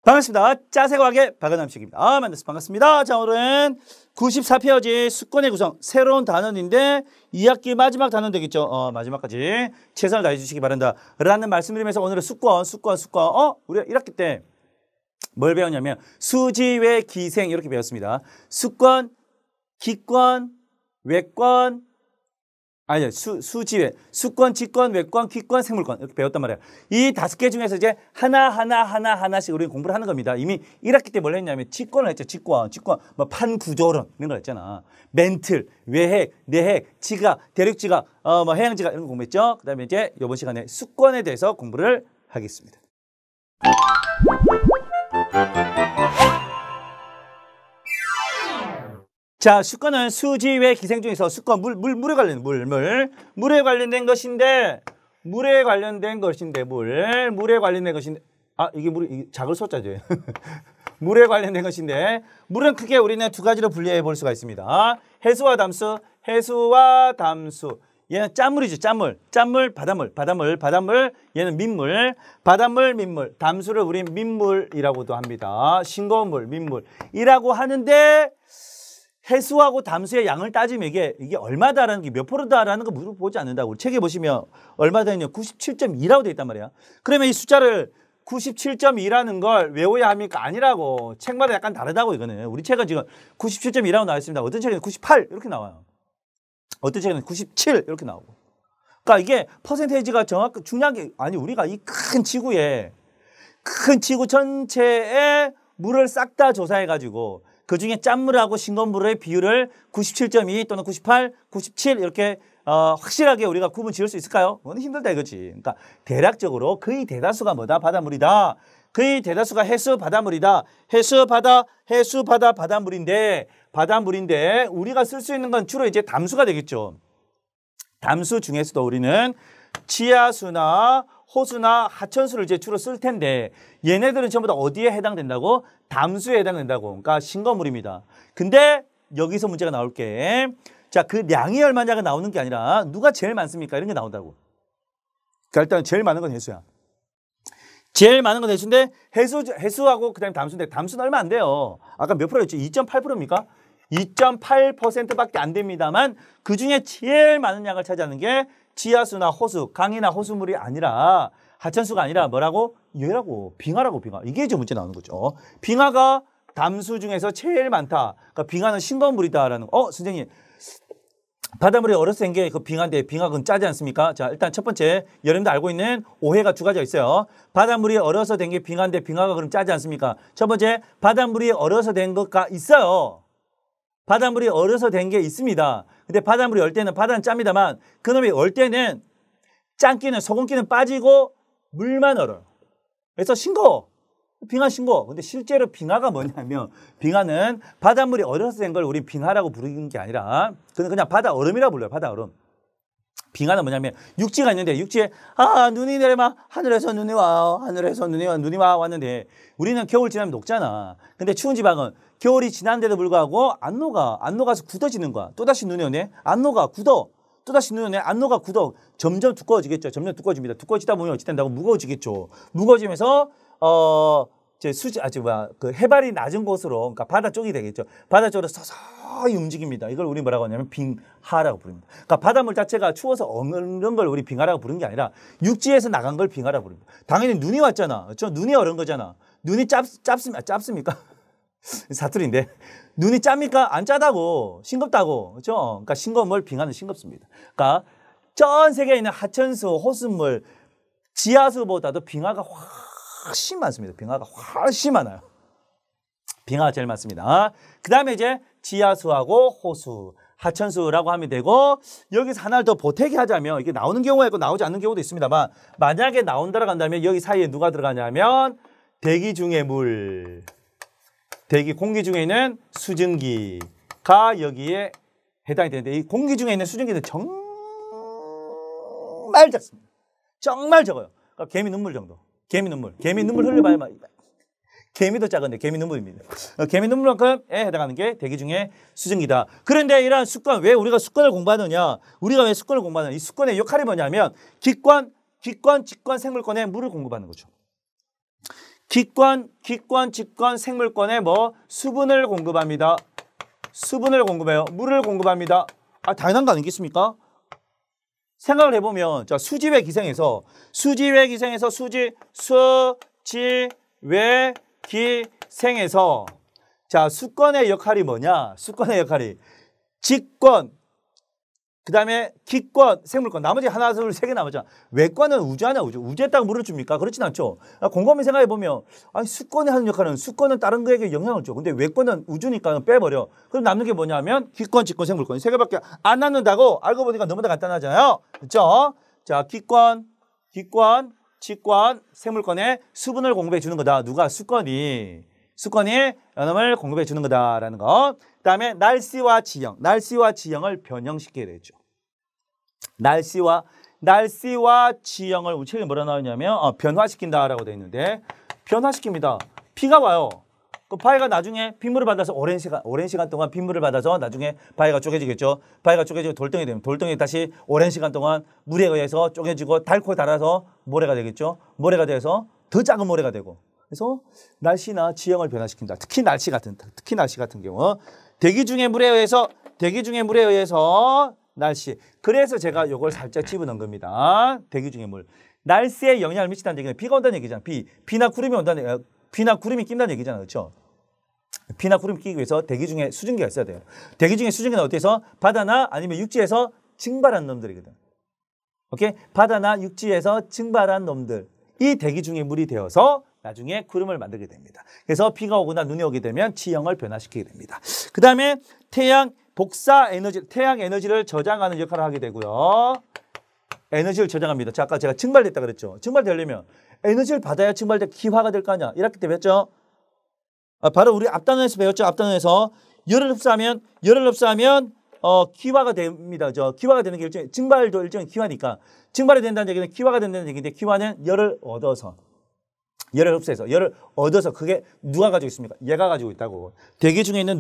반갑습니다. 짜세과학의 박은남식입니다. 만나서 반갑습니다. 자, 오늘은 94페이지 수권의 구성, 새로운 단원인데 2학기 마지막 단원 되겠죠. 마지막까지 최선을 다해 주시기 바란다. 라는 말씀드리면서 오늘은 수권. 우리가 1학기 때 뭘 배웠냐면 수지외 기생 이렇게 배웠습니다. 수권, 기권, 외권, 아니, 수지외, 수권, 지권, 외권, 기권, 생물권 이렇게 배웠단 말이에요. 이 5개 중에서 이제 하나씩 우리는 공부를 하는 겁니다. 이미 1학기 때 뭘 했냐면 직권을 했죠. 직권, 뭐 판구조론 이런 거 했잖아. 멘틀, 외핵, 내핵, 지각, 대륙지각, 뭐 해양지각 이런 거 공부했죠. 그다음에 이제 이번 시간에 수권에 대해서 공부를 하겠습니다. 자, 수권은 수지외 기생 중에서 수권, 물에 관련된 물에 관련된 것인데, 물에 관련된 것인데, 이게 이게 작을 소자죠. 물에 관련된 것인데, 물은 크게 우리는 두 가지로 분류해 볼 수가 있습니다. 해수와 담수, 얘는 짠물이죠, 짠물, 바닷물, 얘는 민물, 바닷물, 민물, 담수를 우린 민물이라고도 합니다. 싱거운 물, 민물이라고 하는데, 해수하고 담수의 양을 따지면 이게 얼마다라는 게 몇 프로다라는 거 물어보지 않는다고. 책에 보시면 얼마다냐 97.2라고 돼 있단 말이야. 그러면 이 숫자를 97.2라는 걸 외워야 합니까? 아니라고. 책마다 약간 다르다고 이거는. 우리 책은 지금 97.2라고 나와 있습니다. 어떤 책에는 98 이렇게 나와요. 어떤 책에는 97 이렇게 나오고. 그러니까 이게 퍼센테이지가 중요한 게 아니 우리가 이 큰 지구 전체에 물을 싹 다 조사해 가지고 그중에 짠물하고 싱거운물의 비율을 97.2 또는 98, 97 이렇게 확실하게 우리가 구분 지을 수 있을까요? 그건 힘들다 이거지. 그러니까 대략적으로 거의 대다수가 뭐다? 바닷물이다. 거의 대다수가 해수, 바닷물이다. 해수, 바다, 바닷물인데 우리가 쓸 수 있는 건 주로 이제 담수가 되겠죠. 담수 중에서도 우리는 지하수나 호수나 하천수를 이제 주로 쓸 텐데 얘네들은 전부 다 어디에 해당된다고? 담수에 해당된다고. 그러니까 싱거물입니다. 근데 여기서 문제가 나올 게 자, 그 량이 얼마냐가 나오는 게 아니라 누가 제일 많습니까? 이런 게 나온다고. 그러니까 일단 제일 많은 건 해수야. 제일 많은 건 해수인데 해수하고 그다음에 담수인데 담수는 얼마 안 돼요. 아까 몇 프로였죠? 2.8%입니까? 2.8%밖에 안 됩니다만 그중에 제일 많은 양을 차지하는 게 지하수나 호수, 강이나 호수물이 아니라 하천수가 아니라 뭐라고? 얘라고. 빙하라고, 빙하. 이게 이제 문제 나오는 거죠. 빙하가 담수 중에서 제일 많다. 그러니까 빙하는 싱거운 물이다라는 거. 선생님. 바닷물이 얼어서 된 게 그 빙하인데 빙하는 짜지 않습니까? 자, 일단 첫 번째 여러분들 알고 있는 오해가 두 가지가 있어요. 바닷물이 얼어서 된 게 빙하인데 빙하가 그럼 짜지 않습니까? 첫 번째, 바닷물이 얼어서 된 것가 있어요. 바닷물이 얼어서 된 게 있습니다. 근데 바닷물이 얼 때는 바다는 짭니다만 그놈이 얼 때는 짠기는 소금기는 빠지고 물만 얼어요. 그래서 싱거워. 빙하 싱거워. 근데 실제로 빙하가 뭐냐면 빙하는 바닷물이 얼어서 된 걸 우리 빙하라고 부르는 게 아니라 그냥 바다 얼음이라고 불러요. 바다 얼음. 빙하는 뭐냐면 육지가 있는데 육지에 눈이 내려막 하늘에서 눈이 와요. 하늘에서 눈이 와 왔는데 우리는 겨울 지나면 녹잖아. 근데 추운 지방은 겨울이 지난데도 불구하고 안 녹아서 굳어지는 거야. 또다시 눈이 오네. 안 녹아. 굳어. 또다시 눈이 오네. 안 녹아. 굳어. 점점 두꺼워지겠죠. 점점 두꺼워집니다. 두꺼워지다 보면 어찌 된다고? 무거워지겠죠. 무거워지면서 그 해발이 낮은 곳으로, 그러니까 바다 쪽이 되겠죠. 바다 쪽으로 서서히 움직입니다. 이걸 우리 뭐라고 하냐면 빙하라고 부릅니다. 그러니까 바닷물 자체가 추워서 얼는 걸 우리 빙하라고 부르는 게 아니라 육지에서 나간 걸 빙하라고 부릅니다. 당연히 눈이 왔잖아. 그렇죠? 눈이 얼은 거잖아. 눈이 짭습니까? 사투리인데. 눈이 짭니까? 안 짜다고. 싱겁다고. 그렇죠? 그러니까 싱거운 물 빙하는 싱겁습니다. 그러니까 전 세계에 있는 하천수, 호수물, 지하수보다도 빙하가 훨씬 많습니다. 빙하가 훨씬 많아요. 빙하가 제일 많습니다. 그 다음에 이제 지하수하고 호수, 하천수라고 하면 되고 여기서 하나를 더 보태기 하자면 이게 나오는 경우가 있고 나오지 않는 경우도 있습니다만 만약에 나온다고 한다면 여기 사이에 누가 들어가냐면 대기 중의 물, 공기 중에 있는 수증기가 여기에 해당이 되는데 이 공기 중에 있는 수증기는 정말 정말 작습니다. 정말 적어요. 그러니까 개미 눈물 정도. 개미 눈물 흘려봐야 개미도 작은데 개미 눈물입니다. 개미 눈물만큼에 해당하는 게 대기 중에 수증기다. 그런데 이러한 습관, 왜 우리가 습관을 공부하느냐? 우리가 왜 습관을 공부하느냐? 이 습관의 역할이 뭐냐면 기권, 직권, 생물권에 물을 공급하는 거죠. 기권, 직권, 생물권에 수분을 공급합니다. 수분을 공급해요. 물을 공급합니다. 당연한 거 아니겠습니까? 생각을 해보면, 자, 수지외 기생에서 기생에서 자, 수권의 역할이 뭐냐? 수권의 역할이 직권, 그 다음에 기권, 생물권, 나머지 하나, 둘, 세 개 남았잖아. 외권은 우주 아니야, 우주. 우주에다가 물을 줍니까? 그렇진 않죠. 곰곰이 생각해보면, 수권이 하는 역할은, 수권은 다른 거에게 영향을 줘. 근데 외권은 우주니까 빼버려. 그럼 남는 게 뭐냐면, 기권, 직권, 생물권. 세 개밖에 안 남는다고 알고 보니까 너무나 간단하잖아요. 그렇죠? 자, 기권, 직권, 생물권에 수분을 공급해 주는 거다. 누가? 수권이 연염을 공급해 주는 거다라는 거. 그다음에 날씨와 지형을 변형시켜야 되죠. 날씨와 지형을 우리 책에 뭐라 나오냐면 변화시킨다라고 되어 있는데 변화시킵니다. 비가 와요. 그 바위가 나중에 빗물을 받아서 오랜 시간 동안 빗물을 받아서 나중에 바위가 쪼개지겠죠. 바위가 쪼개지고 돌덩이 되면 돌덩이 다시 오랜 시간 동안 물에 의해서 쪼개지고 닳고 닳아서 모래가 되겠죠. 모래가 돼서 더 작은 모래가 되고. 그래서 날씨나 지형을 변화시킨다. 특히 날씨 같은 경우 대기 중의 물에 의해서 날씨. 그래서 제가 요걸 살짝 집어넣은 겁니다. 대기 중의 물. 날씨에 영향을 미친다는 얘기는 비가 온다는 얘기잖아. 비나 구름이 온다는 비나 구름이 낀다는 얘기잖아. 그렇죠? 비나 구름이 끼기 위해서 대기 중에 수증기가 있어야 돼요. 대기 중에 수증기는 어디에서? 바다나 아니면 육지에서 증발한 놈들이거든. 오케이? 바다나 육지에서 증발한 놈들. 이 대기 중의 물이 되어서 나중에 구름을 만들게 됩니다. 그래서 비가 오거나 눈이 오게 되면 지형을 변화시키게 됩니다. 그 다음에 태양 에너지를 저장하는 역할을 하게 되고요. 에너지를 저장합니다. 자, 아까 제가 증발됐다 그랬죠. 증발되려면 에너지를 받아야 증발돼 기화가 될 거 아니야. 1학기 때 배웠죠? 바로 우리 앞단원에서 배웠죠. 앞단원에서 열을 흡수하면 기화가 됩니다. 기화가 되는 게 증발도 일종의 기화니까 증발이 된다는 얘기는 기화가 된다는 얘기인데 기화는 열을 얻어서 그게 누가 가지고 있습니까? 얘가 가지고 있다고. 대기 중에 있는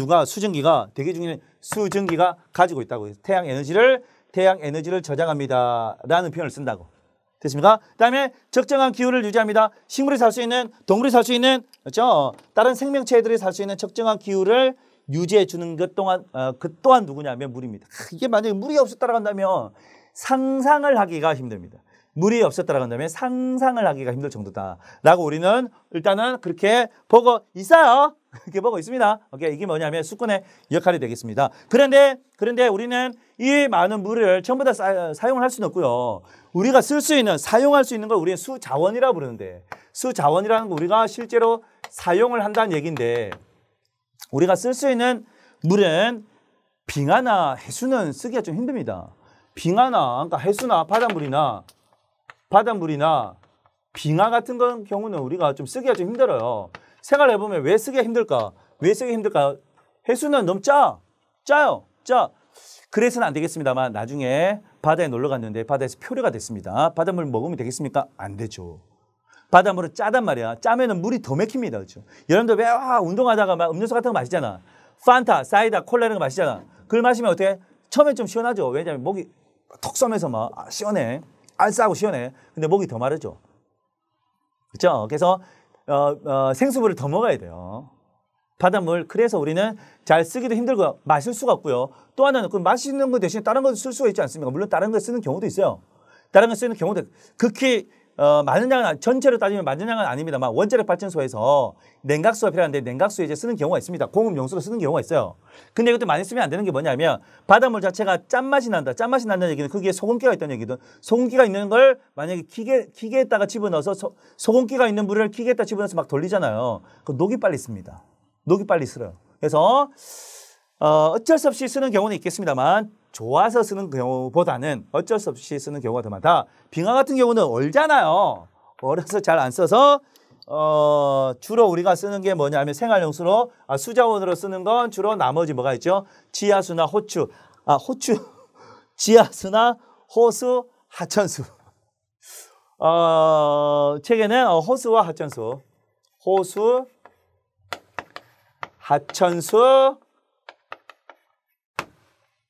대기 중에 있는 수증기가 가지고 있다고. 태양 에너지를 저장합니다라는 표현을 쓴다고. 됐습니까? 그다음에 적정한 기후를 유지합니다. 식물이 살 수 있는, 동물이 살 수 있는, 그렇죠? 다른 생명체들이 살 수 있는 적정한 기후를 유지해 주는 것 또한 그 또한 누구냐면 물입니다. 이게 만약에 물이 없었다라고 한다면 상상을 하기가 힘듭니다. 물이 없었다라고 한다면 상상을 하기가 힘들 정도다라고 우리는 일단은 그렇게 보고 있어요. 그렇게 보고 있습니다. 오케이, 이게 뭐냐면 수권의 역할이 되겠습니다. 그런데 우리는 이 많은 물을 전부 다 사용을 할 수는 없고요. 우리가 사용할 수 있는 걸 우리는 수자원이라고 부르는데 수자원이라는 거 우리가 실제로 사용을 한다는 얘기인데 우리가 쓸 수 있는 물은 빙하나 해수는 쓰기가 좀 힘듭니다. 빙하나 그러니까 해수나 바닷물이나 빙하 같은 경우는 우리가 좀 쓰기가 좀 힘들어요. 생각해보면 왜 쓰기가 힘들까? 해수는 너무 짜요. 그래서는 안 되겠습니다만 나중에 바다에 놀러 갔는데 바다에서 표류가 됐습니다. 바닷물 먹으면 되겠습니까? 안 되죠. 바닷물은 짜단 말이야. 짜면은 물이 더 맥힙니다. 그렇죠? 여러분들 왜 운동하다가 막 음료수 같은 거 마시잖아. 판타, 사이다, 콜라 이런 거 마시잖아. 그걸 마시면 어떻게? 처음엔 좀 시원하죠. 왜냐면 목이 턱 쏘면서 막 시원해. 알싸하고 시원해. 근데 목이 더 마르죠. 그렇죠? 그래서 생수물을 더 먹어야 돼요. 바닷물. 그래서 우리는 잘 쓰기도 힘들고 마실 수가 없고요. 또 하나는 그 마시는 거 대신에 다른 거 쓸 수가 있지 않습니까? 물론 다른 거 쓰는 경우도 있어요. 다른 거 쓰는 경우도 극히 많은 양은 전체로 따지면 많은 양은 아닙니다만 원자력 발전소에서 냉각수가 필요한데 냉각수에 이제 쓰는 경우가 있습니다. 공업 용수로 쓰는 경우가 있어요. 근데 이것도 많이 쓰면 안 되는 게 뭐냐면 바닷물 자체가 짠맛이 난다. 짠맛이 난다는 얘기는 거기에 소금기가 있다는 얘기든 소금기가 있는 걸 만약에 기계에다가 집어넣어서 소금기가 있는 물을 기계에다 집어넣어서 막 돌리잖아요. 그 녹이 빨리 씁니다. 녹이 빨리 쓸어요. 그래서 어쩔 수 없이 쓰는 경우는 있겠습니다만 좋아서 쓰는 경우보다는 어쩔 수 없이 쓰는 경우가 더 많다. 빙하 같은 경우는 얼잖아요. 얼어서 잘 안 써서 주로 우리가 쓰는 게 뭐냐면 생활용수로 수자원으로 쓰는 건 주로 나머지 뭐가 있죠? 지하수나 지하수나 호수, 하천수. 책에는 호수와 하천수, 호수, 하천수,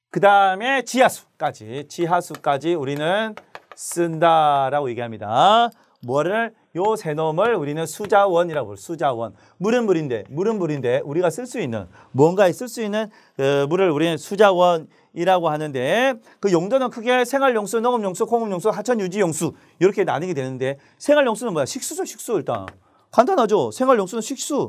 그 다음에 지하수까지 우리는 쓴다라고 얘기합니다. 뭐를? 요 세 놈을 우리는 수자원이라고 불러요. 수자원. 물은 물인데 우리가 쓸 수 있는, 뭔가에 쓸 수 있는 물을 우리는 수자원이라고 하는데, 그 용도는 크게 생활용수, 농업용수, 공업용수, 하천유지용수 이렇게 나뉘게 되는데, 생활용수는 뭐야? 식수죠, 식수. 일단 간단하죠. 생활용수는 식수.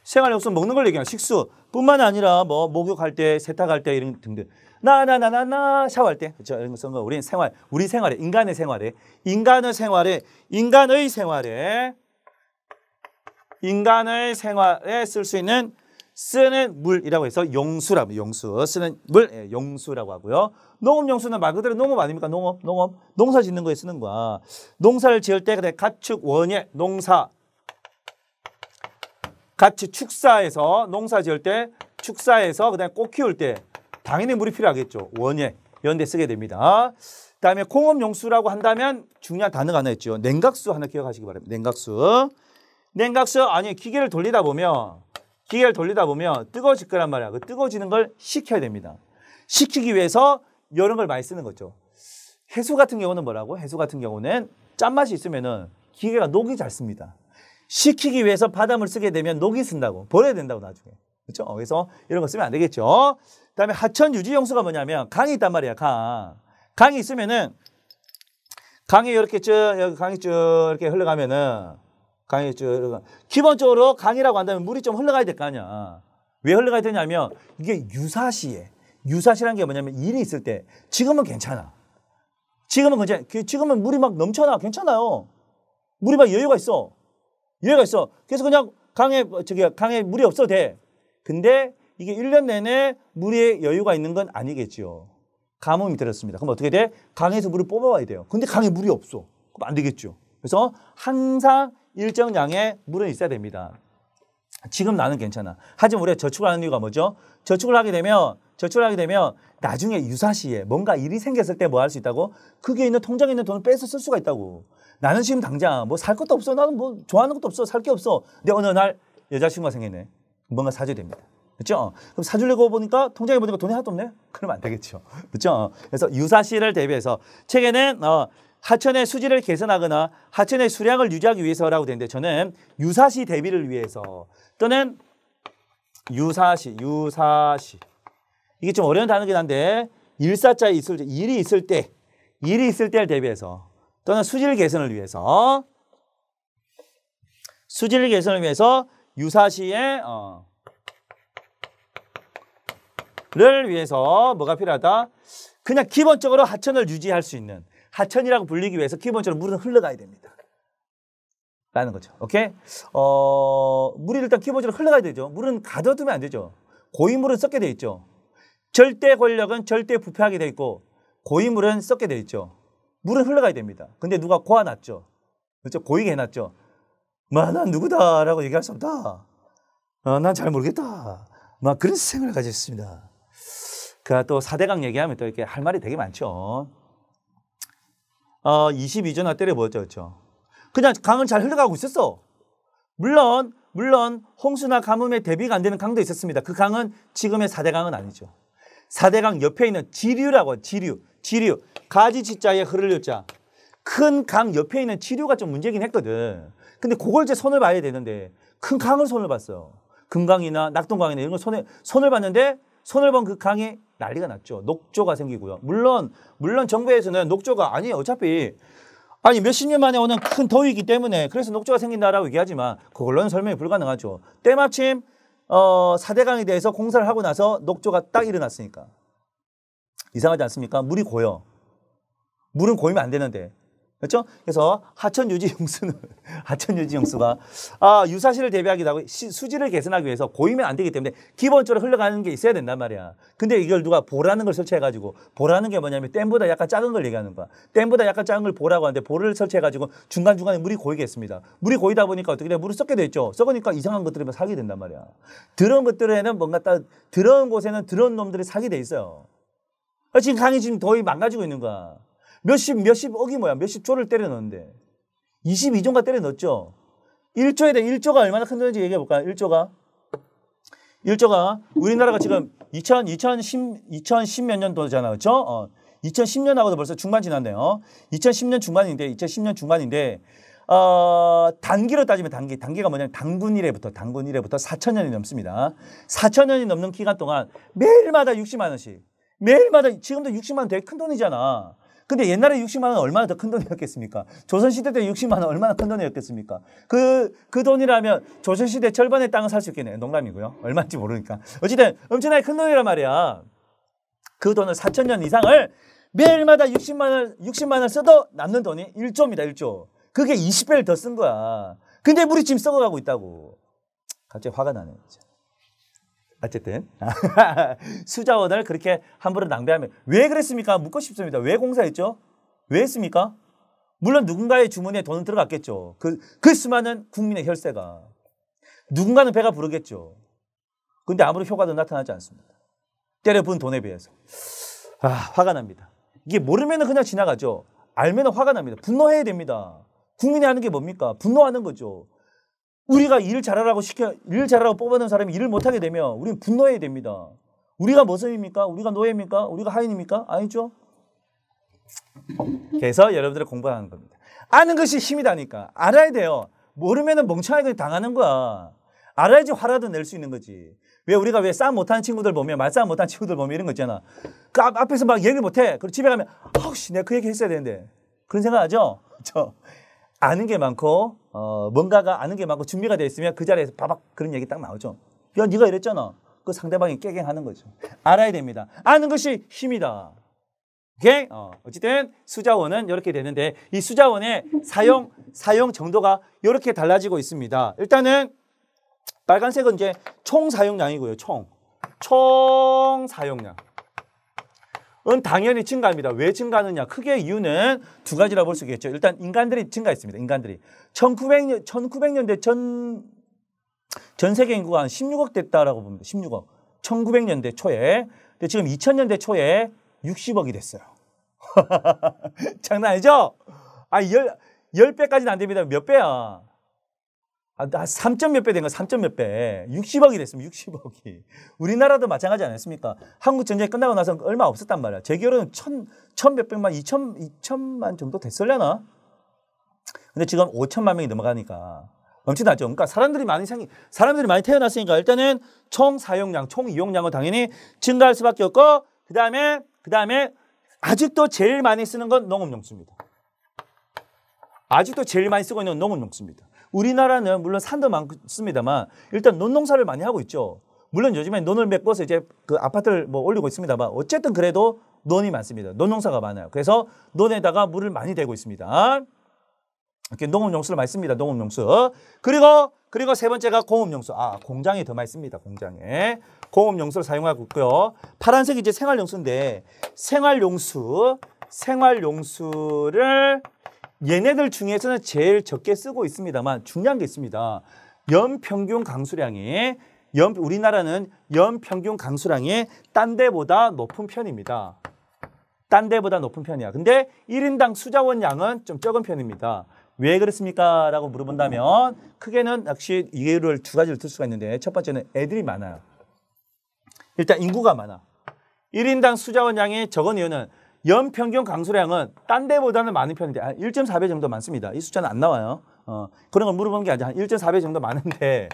생활용수는 먹는 걸 얘기하는 식수. 뿐만 아니라 뭐 목욕할 때, 세탁할 때 이런 등등. 샤워할 때, 그렇죠? 이런 거 쓴 거. 우리 생활에, 인간의 생활에 쓸 수 있는 쓰는 물이라고 해서 용수라고, 쓰는 물, 용수라고 하고요. 농업용수는 말 그대로 농업 아닙니까? 농사 짓는 거에 쓰는 거야. 농사를 지을 때 그래 가축 원예 축사에서 농사 지을 때, 축사에서 그다음에 꽃 키울 때 당연히 물이 필요하겠죠. 원예 이런 데 쓰게 됩니다. 그다음에 공업용수라고 한다면 중요한 단어가 하나 있죠. 냉각수 하나 기억하시기 바랍니다. 냉각수 아니 기계를 돌리다 보면 뜨거워질 거란 말이야. 그 뜨거워지는 걸 식혀야 됩니다. 식히기 위해서 이런 걸 많이 쓰는 거죠. 해수 같은 경우는 뭐라고? 해수 같은 경우는 짠맛이 있으면은 기계가 녹이 잘 씁니다. 식히기 위해서 바닷물 쓰게 되면 녹이 쓴다고, 버려야 된다고 나중에. 그렇죠? 그래서 이런 거 쓰면 안 되겠죠. 그다음에 하천 유지용수가 뭐냐면 강이 있단 말이야. 강이 있으면은 강이 이렇게 이렇게 흘러가면은 기본적으로 강이라고 한다면 물이 좀 흘러가야 될 거 아니야. 왜 흘러가야 되냐면 이게 유사시라는 게 뭐냐면 일이 있을 때 지금은 괜찮아. 지금은 물이 막 넘쳐나. 괜찮아요. 물이 막 여유가 있어. 그래서 그냥 강에 물이 없어도 돼. 근데 이게 1년 내내 물에 여유가 있는 건 아니겠죠. 가뭄이 들었습니다. 그럼 어떻게 돼? 강에서 물을 뽑아와야 돼요. 근데 강에 물이 없어. 그럼 안 되겠죠. 그래서 항상 일정 양의 물은 있어야 됩니다. 지금 나는 괜찮아. 하지만 우리가 저축을 하는 이유가 뭐죠? 저축을 하게 되면 나중에 유사시에 뭔가 일이 생겼을 때 뭐 할 수 있다고? 그게 있는 통장에 있는 돈을 빼서 쓸 수가 있다고. 나는 지금 당장 뭐 살 것도 없어. 나는 뭐 좋아하는 것도 없어. 살 게 없어. 근데 어느 날 여자친구가 생겼네. 뭔가 사줘야 됩니다. 그렇죠? 그럼 사주려고 보니까 통장에 보니까 돈이 하나도 없네? 그러면 안 되겠죠. 그렇죠? 그래서 유사시를 대비해서 책에는 하천의 수질을 개선하거나 하천의 수량을 유지하기 위해서라고 되는데, 저는 유사시 대비를 위해서 또는 유사시 이게 좀 어려운 단어긴 한데 일사자에 있을 때, 일이 있을 때를 대비해서 또는 수질 개선을 위해서 유사시에 를 위해서 뭐가 필요하다? 그냥 기본적으로 하천을 유지할 수 있는, 하천이라고 불리기 위해서 기본적으로 물은 흘러가야 됩니다. 라는 거죠. 오케이? 물이 일단 기본적으로 흘러가야 되죠. 물은 가둬두면 안 되죠. 고인물은 썩게 돼 있죠. 절대 권력은 절대 부패하게 돼 있고 고인물은 썩게 돼 있죠. 물은 흘러가야 됩니다. 근데 누가 고아놨죠. 그렇죠? 고이게 해놨죠. 난 누구다라고 얘기할 수 없다. 난 잘 모르겠다. 막 그런 생각을 가졌습니다. 또 4대강 얘기하면 또 이렇게 할 말이 되게 많죠. 22전화 때려 보였죠. 그렇죠? 그냥 강은 잘 흘러가고 있었어. 물론 홍수나 가뭄에 대비가 안 되는 강도 있었습니다. 그 강은 지금의 4대강은 아니죠. 4대강 옆에 있는 지류라고, 지류. 가지지자에 흐를 요자. 큰 강 옆에 있는 지류가 좀 문제긴 했거든. 근데 그걸 이제 손을 봐야 되는데 큰 강을 손을 봤어요. 금강이나 낙동강이나 이런 걸 손을 봤는데, 손을 본 그 강이 난리가 났죠. 녹조가 생기고요. 물론 정부에서는 녹조가 아니에요. 어차피 몇십 년 만에 오는 큰 더위이기 때문에 그래서 녹조가 생긴다라고 얘기하지만 그걸로는 설명이 불가능하죠. 때마침 4대강에 대해서 공사를 하고 나서 녹조가 딱 일어났으니까. 이상하지 않습니까? 물이 고여. 물은 고이면 안 되는데. 그렇죠? 그래서 하천유지용수가 유사시를 대비하기도 하고 수질을 개선하기 위해서 고이면 안 되기 때문에 기본적으로 흘러가는 게 있어야 된단 말이야. 근데 이걸 누가 보라는 걸 설치해가지고, 보라는 게 뭐냐면 댐보다 약간 작은 걸 얘기하는 거야. 댐보다 약간 작은 걸 보라고 하는데 보를 설치해가지고 중간중간에 물이 고이게 했습니다. 물이 고이다 보니까 어떻게 돼? 물이 썩게 돼 있죠. 썩으니까 이상한 것들이 살게 된단 말이야. 더러운 것들에는 더러운 곳에는 더러운 놈들이 살게 돼 있어요. 지금 강이 지금 더위 망가지고 있는 거야. 몇십억이 뭐야? 몇십 조를 때려 넣는데. 22조인가 때려 넣었죠. 1조에 대해 1조가 얼마나 큰 돈인지 얘기해 볼까요? 1조가 우리나라가 지금 2010 몇 년도잖아. 그렇죠? 2010년하고도 벌써 중반 지났네요. 2010년 중반인데 단기로 따지면 단기가 뭐냐면 단군 이래부터 4,000년이 넘습니다. 4,000년이 넘는 기간 동안 매일마다 60만 원씩. 매일마다 지금도 60만 원 되게 큰 돈이잖아. 근데 옛날에 60만 원 얼마나 더 큰 돈이었겠습니까? 조선시대 때 60만 원 얼마나 큰 돈이었겠습니까? 그 돈이라면 조선시대 절반의 땅을 살 수 있겠네요. 농담이고요. 얼마인지 모르니까. 어쨌든 엄청나게 큰 돈이란 말이야. 그 돈을 4,000년 이상을 매일마다 60만 원 써도 남는 돈이 1조입니다. 1조. 그게 20배를 더 쓴 거야. 근데 물이 지금 썩어가고 있다고. 갑자기 화가 나네요. 어쨌든 수자원을 그렇게 함부로 낭비하면 왜 그랬습니까? 묻고 싶습니다. 왜 공사했죠? 왜 했습니까? 물론 누군가의 주머니에 돈은 들어갔겠죠. 그 수많은 국민의 혈세가. 누군가는 배가 부르겠죠. 근데 아무런 효과도 나타나지 않습니다. 때려 부은 돈에 비해서. 화가 납니다. 이게 모르면 그냥 지나가죠. 알면 화가 납니다. 분노해야 됩니다. 국민이 하는 게 뭡니까? 분노하는 거죠. 우리가 일 잘하라고 뽑아놓은 사람이 일을 못하게 되면 우리는 분노해야 됩니다. 우리가 모성입니까? 우리가 노예입니까? 우리가 하인입니까? 아니죠. 그래서 여러분들이 공부하는 겁니다. 아는 것이 힘이다니까. 알아야 돼요. 모르면 멍청하게 당하는 거야. 알아야지 화라도 낼 수 있는 거지. 우리가 싸움 못하는 친구들 보면, 말싸움 못하는 친구들 보면 이런 거 있잖아. 그 앞에서 막 얘기를 못해. 그리고 집에 가면 아우씨 내가 그 얘기 했어야 되는데. 그런 생각 하죠? 아는 게 많고 뭔가가 아는 게 많고 준비가 돼 있으면 그 자리에서 바박 그런 얘기 딱 나오죠. 야 네가 이랬잖아. 그 상대방이 깨갱하는 거죠. 알아야 됩니다. 아는 것이 힘이다. 오케이? 어쨌든 수자원은 이렇게 되는데 이 수자원의 사용 정도가 이렇게 달라지고 있습니다. 일단은 빨간색은 이제 총 사용량이고요. 총 사용량. 은 당연히 증가합니다. 왜 증가하느냐? 크게 이유는 두 가지라 볼 수 있겠죠. 일단 인간들이 증가했습니다. 인간들이 1900년대 전 세계 인구가 한 16억 됐다라고 봅니다. 16억. 1900년대 초에. 근데 지금 2000년대 초에 60억이 됐어요. 장난 아니죠? 10배까지는 안 됩니다. 몇 배야? 3점 몇 배 된 거, 3점 몇 배. 60억이 됐습니다. 60억이. 우리나라도 마찬가지 아니었습니까? 한국 전쟁이 끝나고 나서 얼마 없었단 말이야. 제 기억으로는 1,000몇백만, 2천만 정도 됐을려나? 근데 지금 5천만 명이 넘어가니까 엄청나죠. 그러니까 사람들이 많이 태어났으니까 일단은 총 사용량, 총 이용량은 당연히 증가할 수밖에 없고, 그 다음에 아직도 제일 많이 쓰는 건 농업용수입니다. 아직도 제일 많이 쓰고 있는 농업용수입니다. 우리나라는 물론 산도 많습니다만 일단 논농사를 많이 하고 있죠. 물론 요즘에 논을 메꿔서 이제 그 아파트를 올리고 있습니다만 어쨌든 그래도 논이 많습니다. 논농사가 많아요. 그래서 논에다가 물을 많이 대고 있습니다. 이렇게 농업용수를 많이 씁니다. 농업용수. 그리고 세 번째가 공업용수. 공장이 더 많이 씁니다. 공장에. 공업용수를 사용하고 있고요. 파란색이 이제 생활용수인데 생활용수를 얘네들 중에서는 제일 적게 쓰고 있습니다만 중요한 게 있습니다. 연평균 강수량이 우리나라는 연평균 강수량이 딴 데보다 높은 편입니다. 딴 데보다 높은 편이야. 근데 1인당 수자원 양은 좀 적은 편입니다. 왜 그렇습니까? 라고 물어본다면 크게는 역시 이유를 두 가지를 들 수가 있는데 첫 번째는 애들이 많아요. 일단 인구가 많아. 1인당 수자원 양이 적은 이유는 연평균 강수량은 딴 데보다는 많은 편인데 한 1.4배 정도 많습니다. 이 숫자는 안 나와요. 그런 걸 물어보는 게 아니라 한 1.4배 정도 많은데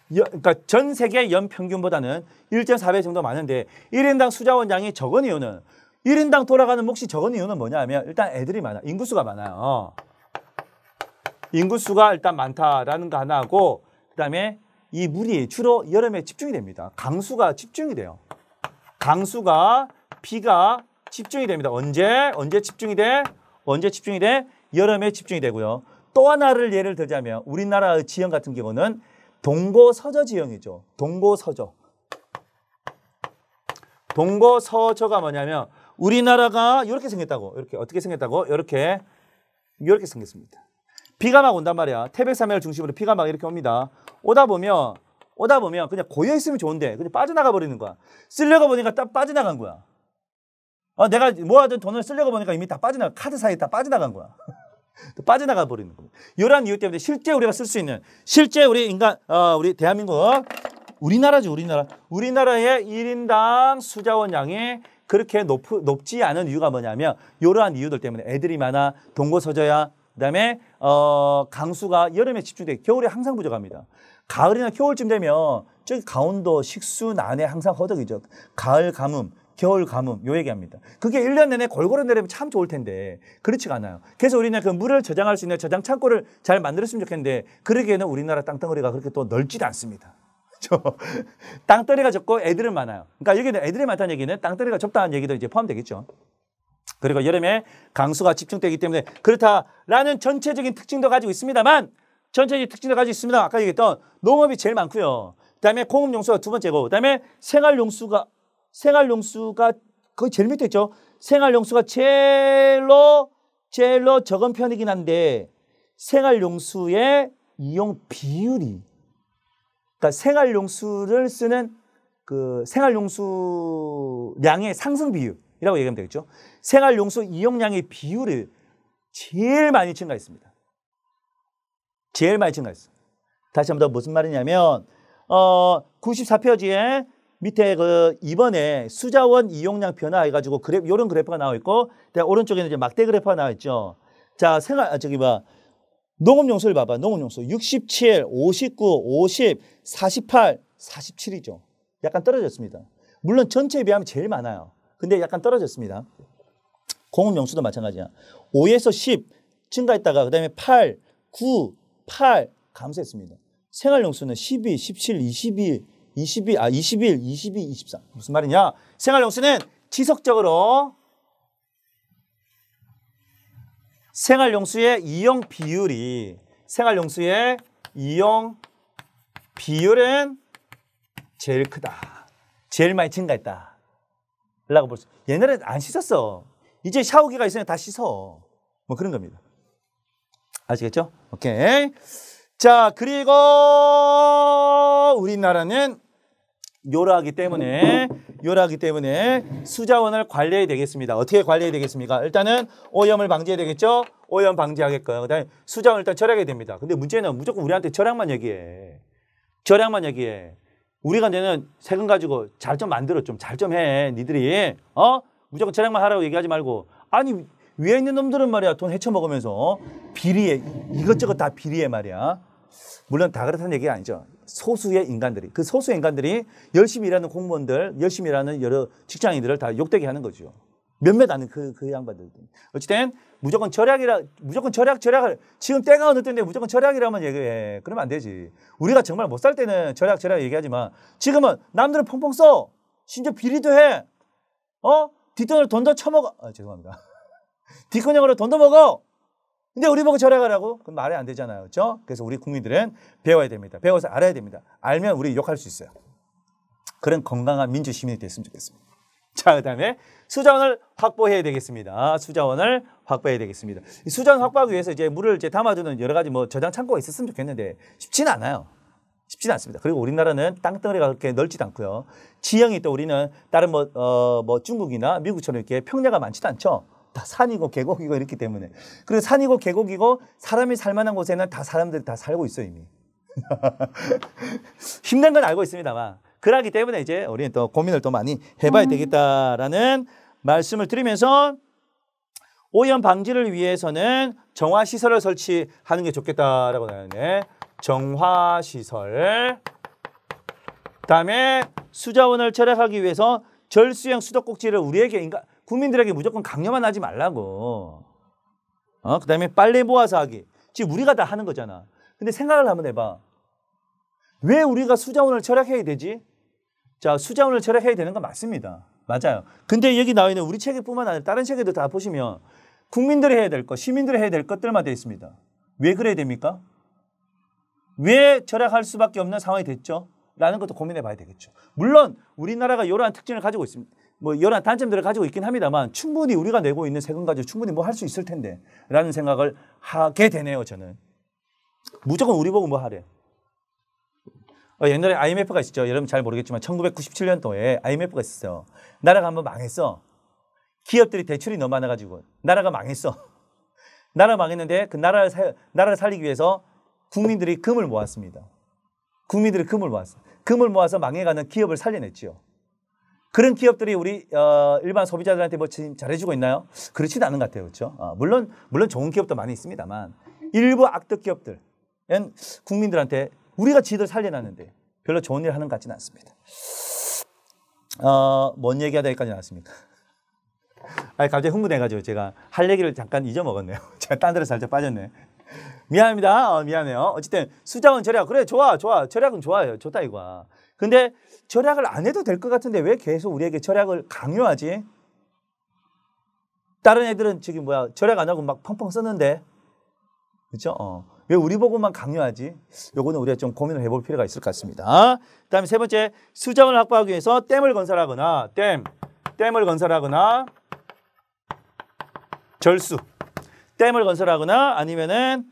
그러니까 전 세계 연평균보다는 1.4배 정도 많은데 1인당 수자원 양이 적은 이유는 1인당 돌아가는 몫이 적은 이유는 뭐냐 하면 일단 애들이 많아. 인구수가 많아요. 인구수가 일단 많다라는 거 하나 하고 그다음에 이 물이 주로 여름에 집중이 됩니다. 강수가 집중이 돼요. 강수가 비가 집중이 됩니다. 언제 집중이 돼? 여름에 집중이 되고요. 또 하나를 예를 들자면 우리나라의 지형 같은 경우는 동고서저 지형이죠. 동고서저가 뭐냐면 우리나라가 이렇게 생겼다고. 이렇게 어떻게 생겼다고? 이렇게 생겼습니다. 비가 막 온단 말이야. 태백산맥을 중심으로 비가 막 이렇게 옵니다. 오다 보면 그냥 고여 있으면 좋은데 그냥 빠져나가 버리는 거야. 쓸려가 보니까 딱 빠져나간 거야. 내가 뭐 하든 돈을 쓰려고 보니까 이미 다 빠져나가, 카드 사이에 다 빠져나간 거야. 또 빠져나가 버리는 거예요. 이러한 이유 때문에 실제 우리가 쓸 수 있는, 실제 우리 인간, 우리 대한민국, 우리나라죠, 우리나라. 우리나라의 1인당 수자원량이 그렇게 높지 않은 이유가 뭐냐면 이러한 이유들 때문에 애들이 많아, 동고서저야, 그다음에 강수가 여름에 집중돼, 겨울에 항상 부족합니다. 가을이나 겨울쯤 되면 저기 강원도 식수 난해 항상 허덕이죠. 가을 가뭄, 겨울 가뭄, 요 얘기합니다. 그게 1년 내내 골고루 내리면 참 좋을 텐데 그렇지가 않아요. 그래서 우리는 그 물을 저장할 수 있는 저장 창고를 잘 만들었으면 좋겠는데 그러기에는 우리나라 땅덩어리가 그렇게 또 넓지도 않습니다. 땅덩어리가 적고 애들은 많아요. 그러니까 여기는 애들이 많다는 얘기는 땅덩어리가 적다는 얘기도 이제 포함되겠죠. 그리고 여름에 강수가 집중되기 때문에 그렇다라는 전체적인 특징도 가지고 있습니다만, 전체적인 특징도 가지고 있습니다. 아까 얘기했던 농업이 제일 많고요. 그다음에 공업용수가 두 번째고, 그다음에 생활용수가 거의 제일 밑에 있죠. 생활용수가 제일로 적은 편이긴 한데 생활용수의 이용 비율이, 그러니까 생활용수를 쓰는 그 생활용수량의 상승 비율이라고 얘기하면 되겠죠. 생활용수 이용량의 비율을 제일 많이 증가했습니다. 제일 많이 증가했어. 다시 한번 더 무슨 말이냐면 94페이지에 밑에 그 이번에 수자원 이용량 변화해가지고 이런 그래프가 나와 있고, 오른쪽에는 이제 막대 그래프가 나와 있죠. 자, 농업용수를 봐봐. 농업용수 67, 59, 50, 48, 47이죠. 약간 떨어졌습니다. 물론 전체에 비하면 제일 많아요. 근데 약간 떨어졌습니다. 공업용수도 마찬가지야. 5에서 10 증가했다가 그다음에 8, 9, 8 감소했습니다. 생활용수는 12, 17, 22, 21, 22, 24. 무슨 말이냐? 생활용수는 지속적으로 생활용수의 이용 비율은 제일 크다. 제일 많이 증가했다. 라고 볼 수. 옛날에 안 씻었어. 이제 샤워기가 있으면 다 씻어. 뭐 그런 겁니다. 아시겠죠? 오케이. 자, 그리고 우리나라는 요라하기 때문에 수자원을 관리해야 되겠습니다. 어떻게 관리해야 되겠습니까? 일단은 오염을 방지해야 되겠죠? 오염 방지하겠고요. 그다음에 수자원을 일단 절약해야 됩니다. 근데 문제는 무조건 우리한테 절약만 얘기해. 우리가 내는 세금 가지고 잘 좀 만들어, 좀 잘 좀 해. 니들이 무조건 절약만 하라고 얘기하지 말고, 아니 위에 있는 놈들은 말이야 돈 헤쳐먹으면서 비리해, 이것저것 다 비리해 말이야. 물론 다 그렇다는 얘기가 아니죠. 소수의 인간들이, 그 소수의 인간들이 열심히 일하는 공무원들, 열심히 일하는 여러 직장인들을 다 욕되게 하는 거죠. 몇몇 아는 그 양반들. 어쨌든 무조건 절약을 지금 때가 어느 때인데 무조건 절약이라면 얘기해. 그러면 안 되지. 우리가 정말 못 살 때는 절약 얘기하지만 지금은 남들은 펑펑 써. 심지어 비리도 해. 뒷돈으로 돈도 쳐먹어. 죄송합니다. 뒷근형으로 돈도 먹어. 근데 우리 보고 절약하라고? 그럼 말이 안 되잖아요. 그렇죠? 그래서 우리 국민들은 배워야 됩니다. 배워서 알아야 됩니다. 알면 우리 욕할 수 있어요. 그런 건강한 민주시민이 됐으면 좋겠습니다. 자, 그다음에 수자원을 확보해야 되겠습니다. 수자원 확보하기 위해서 이제 물을 이제 담아두는 여러 가지 뭐 저장 창고가 있었으면 좋겠는데 쉽지는 않아요. 쉽지는 않습니다. 그리고 우리나라는 땅덩어리가 그렇게 넓지도 않고요. 지형이 또 우리는 다른 뭐 중국이나 미국처럼 이렇게 평야가 많지도 않죠. 다 산이고 계곡이고 이렇기 때문에. 그리고 산이고 계곡이고 사람이 살만한 곳에는 다 사람들이 다 살고 있어요, 이미. 힘든 건 알고 있습니다만. 그러기 때문에 이제 우리는 또 고민을 또 많이 해봐야 되겠다라는 말씀을 드리면서, 오염 방지를 위해서는 정화시설을 설치하는 게 좋겠다라고 나오네. 정화시설. 그다음에 수자원을 절약하기 위해서 절수형 수도꼭지를 우리에게 국민들에게 무조건 강요만 하지 말라고. 그다음에 빨래 모아서 하기. 지금 우리가 다 하는 거잖아. 근데 생각을 한번 해봐. 왜 우리가 수자원을 절약해야 되지? 자, 수자원을 절약해야 되는 건 맞습니다. 맞아요. 근데 여기 나와 있는 우리 체계뿐만 아니라 다른 체계도 다 보시면 국민들이 해야 될 것, 시민들이 해야 될 것들만 되어 있습니다. 왜 그래야 됩니까? 왜 절약할 수밖에 없는 상황이 됐죠? 라는 것도 고민해 봐야 되겠죠. 물론 우리나라가 이러한 특징을 가지고 있습니다. 뭐 이러한 단점들을 가지고 있긴 합니다만 충분히 우리가 내고 있는 세금 가지고 충분히 뭐 할 수 있을 텐데 라는 생각을 하게 되네요, 저는. 무조건 우리 보고 뭐 하래. 옛날에 IMF가 있었죠. 여러분 잘 모르겠지만 1997년도에 IMF가 있었어요. 나라가 한번 망했어. 기업들이 대출이 너무 많아가지고 나라가 망했어. 나라 망했는데 그 나라를 살리기 위해서 국민들이 금을 모았습니다. 국민들이 금을 모았어. 금을 모아서 망해가는 기업을 살려냈지요. 그런 기업들이 우리 일반 소비자들한테 뭐 잘해주고 있나요? 그렇지는 않은 것 같아요. 그렇죠? 물론 좋은 기업도 많이 있습니다만 일부 악덕 기업들은 국민들한테 우리가 지들 살려놨는데 별로 좋은 일 하는 것 같지는 않습니다. 뭔 얘기하다 여기까지 나왔습니까? 갑자기 흥분해가지고 제가 할 얘기를 잠깐 잊어먹었네요. 제가 딴 데로 살짝 빠졌네. 미안합니다. 미안해요. 어쨌든 수자원 절약 그래 좋아. 절약은 좋아요. 좋다 이거야. 근데 절약을 안 해도 될 것 같은데 왜 계속 우리에게 절약을 강요하지? 다른 애들은 지금 절약 안 하고 막 펑펑 썼는데 그렇죠? 왜 우리 보고만 강요하지? 요거는 우리가 좀 고민을 해볼 필요가 있을 것 같습니다. 그다음에 세 번째, 수자원을 확보하기 위해서 댐을 건설하거나 댐을 건설하거나 절수, 댐을 건설하거나 아니면은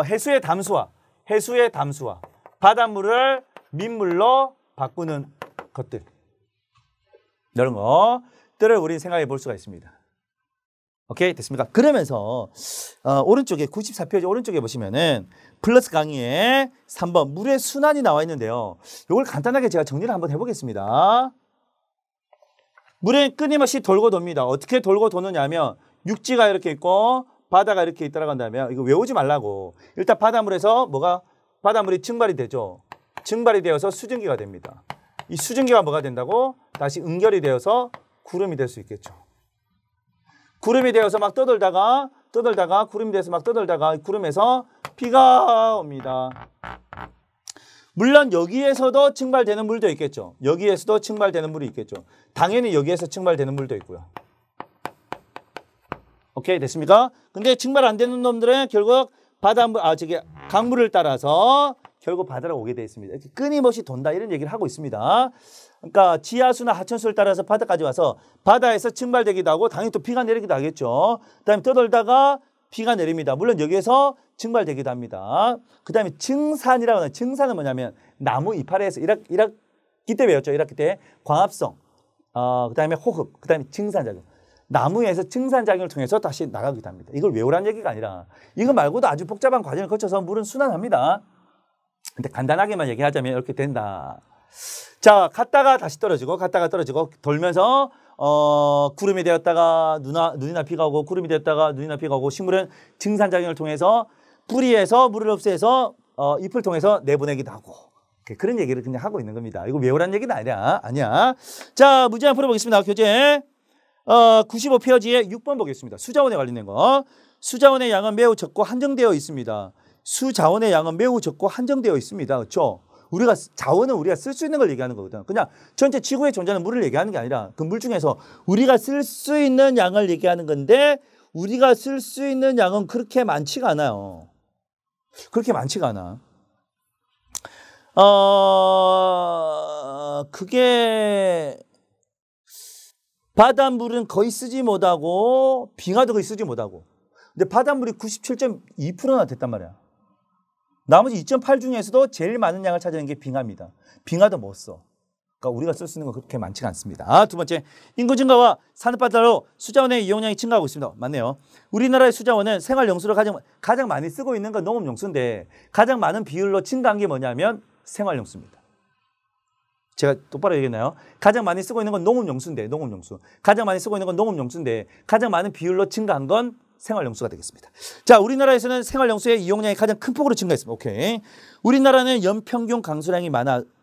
해수의 담수화, 바닷물을 민물로 바꾸는 것들 이런 것들을 우리 생각해 볼 수가 있습니다. 오케이 됐습니까? 그러면서 오른쪽에 94페이지 오른쪽에 보시면은 플러스 강의에 3번 물의 순환이 나와 있는데요. 이걸 간단하게 제가 정리를 한번 해보겠습니다. 물은 끊임없이 돌고 돕니다. 어떻게 돌고 도느냐 하면 육지가 이렇게 있고 바다가 이렇게 있다고 한다면 이거 외우지 말라고. 일단 바닷물에서 바닷물이 증발이 되죠. 증발이 되어서 수증기가 됩니다. 이 수증기가 뭐가 된다고? 다시 응결이 되어서 구름이 될 수 있겠죠. 구름이 되어서 막 떠돌다가 구름이 돼서 막 떠돌다가 구름에서 비가 옵니다. 물론 여기에서도 증발되는 물도 있겠죠. 여기에서도 증발되는 물이 있겠죠. 당연히 여기에서 증발되는 물도 있고요. 오케이 됐습니까? 근데 증발 안 되는 놈들은 결국 강물을 따라서 결국 바다로 오게 되어 있습니다. 이렇게 끊임없이 돈다 이런 얘기를 하고 있습니다. 그러니까 지하수나 하천수를 따라서 바다까지 와서 바다에서 증발되기도 하고 당연히 또 비가 내리기도 하겠죠. 그다음에 떠돌다가 비가 내립니다. 물론 여기에서 증발되기도 합니다. 그다음에 증산이라고 하는 증산은 뭐냐면 나무 이파리에서 1학기 때 배웠죠. 1학기 때 광합성, 그다음에 호흡, 그다음에 증산작용. 나무에서 증산작용을 통해서 다시 나가기도 합니다. 이걸 외우라는 얘기가 아니라 이거 말고도 아주 복잡한 과정을 거쳐서 물은 순환합니다. 근데 간단하게만 얘기하자면 이렇게 된다. 자, 갔다가 다시 떨어지고 돌면서 구름이 되었다가 눈이나 비가 오고 구름이 되었다가 눈이나 비가 오고 식물은 증산작용을 통해서 뿌리에서 물을 흡수해서 잎을 통해서 내보내기도 하고 그런 얘기를 그냥 하고 있는 겁니다. 이거 외우라는 얘기는 아니야. 자, 문제 한번 풀어보겠습니다. 교재 95페이지에 6번 보겠습니다. 수자원에 관련된 거. 수자원의 양은 매우 적고 한정되어 있습니다. 수자원의 양은 매우 적고 한정되어 있습니다. 그렇죠? 자원은 우리가 쓸 수 있는 걸 얘기하는 거거든. 그냥 전체 지구에 존재하는 물을 얘기하는 게 아니라 그 물 중에서 우리가 쓸 수 있는 양을 얘기하는 건데 우리가 쓸 수 있는 양은 그렇게 많지가 않아요. 그렇게 많지가 않아. 그게 바닷물은 거의 쓰지 못하고 빙하도 거의 쓰지 못하고 근데 바닷물이 97.2%나 됐단 말이야. 나머지 2.8 중에서도 제일 많은 양을 차지하는 게 빙하입니다. 빙하도 못 써. 그러니까 우리가 쓸 수 있는 건 그렇게 많지가 않습니다. 두 번째, 인구 증가와 산업발달로 수자원의 이용량이 증가하고 있습니다. 맞네요. 우리나라의 수자원은 생활용수로 가장 많이 쓰고 있는 건 농업용수인데 가장 많은 비율로 증가한 게 뭐냐면 생활용수입니다. 제가 똑바로 얘기했나요? 가장 많이 쓰고 있는 건 농업용수인데 가장 많이 쓰고 있는 건 농업용수인데 가장 많은 비율로 증가한 건 생활용수가 되겠습니다. 자, 우리나라에서는 생활용수의 이용량이 가장 큰 폭으로 증가했습니다. 오케이. 우리나라는 연평균 강수량이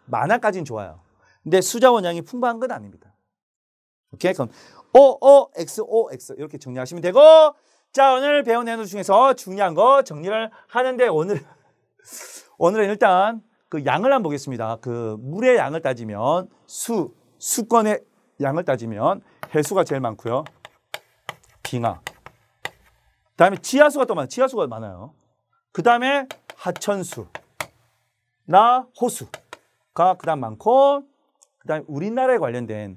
많아까지는 좋아요. 근데 수자원량이 풍부한 건 아닙니다. 오케이. 그럼 OOXOX 이렇게 정리하시면 되고 자, 오늘 배운 내용 중에서 중요한 거 정리를 하는데 오늘은 일단 그 양을 한번 보겠습니다. 그 물의 양을 따지면 수권의 양을 따지면 해수가 제일 많고요. 빙하. 그다음에 지하수가 많아요. 그다음에 하천수나 호수가 그다음 많고 그다음에 우리나라에 관련된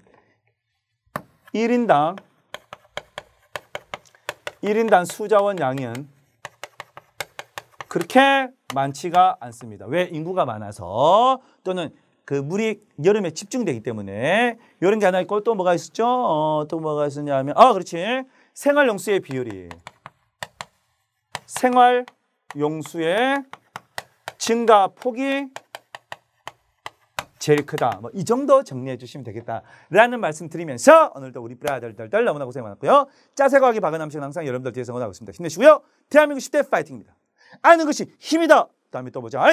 1인당 수자원 양은 그렇게 많지가 않습니다. 왜? 인구가 많아서 또는 그 물이 여름에 집중되기 때문에 이런 게 하나 있고 또 뭐가 있었죠? 또 뭐가 있었냐 하면 그렇지. 생활용수의 비율이 생활용수의 증가 폭이 제일 크다. 뭐 이 정도 정리해 주시면 되겠다라는 말씀 드리면서 오늘도 우리 브라더들 너무나 고생 많았고요. 짜세 과학의 박은남 씨는 항상 여러분들 뒤에서 응원하고 있습니다. 힘내시고요. 대한민국 10대 파이팅입니다. 아는 것이 힘이다. 다음에 또 보자.